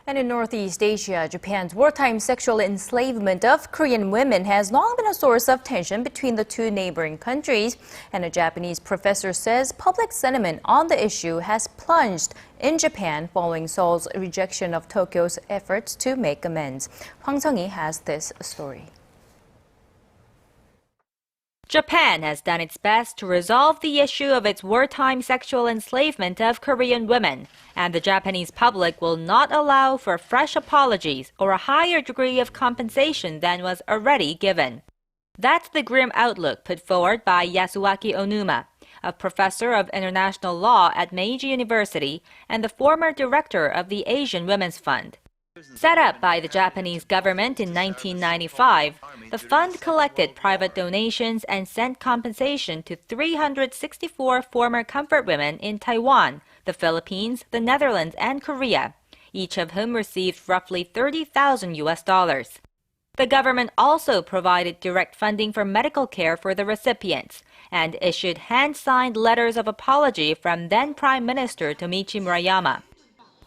And in Northeast Asia, Japan's wartime sexual enslavement of Korean women has long been a source of tension between the two neighboring countries. And a Japanese professor says public sentiment on the issue has plunged in Japan following Seoul's rejection of Tokyo's efforts to make amends. Hwang Sung-hee has this story. Japan has done its best to resolve the issue of its wartime sexual enslavement of Korean women, and the Japanese public will not allow for fresh apologies or a higher degree of compensation than was already given. That's the grim outlook put forward by Yasuaki Onuma, a professor of international law at Meiji University and the former director of the Asian Women's Fund. Set up by the Japanese government in 1995, the fund collected private donations and sent compensation to 364 former comfort women in Taiwan, the Philippines, the Netherlands, and Korea, each of whom received roughly $30,000. The government also provided direct funding for medical care for the recipients and issued hand-signed letters of apology from then Prime Minister Tomiichi Murayama.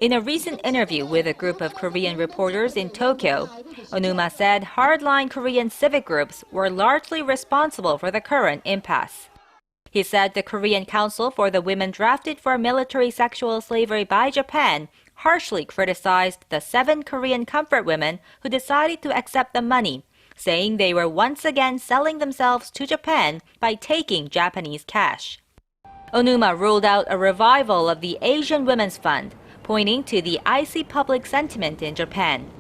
In a recent interview with a group of Korean reporters in Tokyo, Onuma said hardline Korean civic groups were largely responsible for the current impasse. He said the Korean Council for the Women drafted for military sexual slavery by Japan harshly criticized the 7 Korean comfort women who decided to accept the money, saying they were once again selling themselves to Japan by taking Japanese cash. Onuma ruled out a revival of the Asian Women's Fund, pointing to the icy public sentiment in Japan.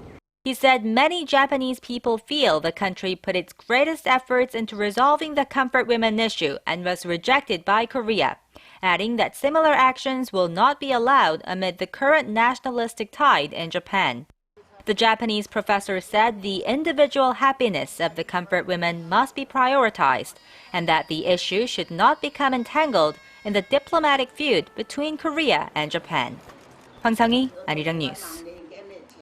He said many Japanese people feel the country put its greatest efforts into resolving the comfort women issue and was rejected by Korea, adding that similar actions will not be allowed amid the current nationalistic tide in Japan. The Japanese professor said the individual happiness of the comfort women must be prioritized and that the issue should not become entangled in the diplomatic feud between Korea and Japan. Hwang Sung-hee, Arirang News.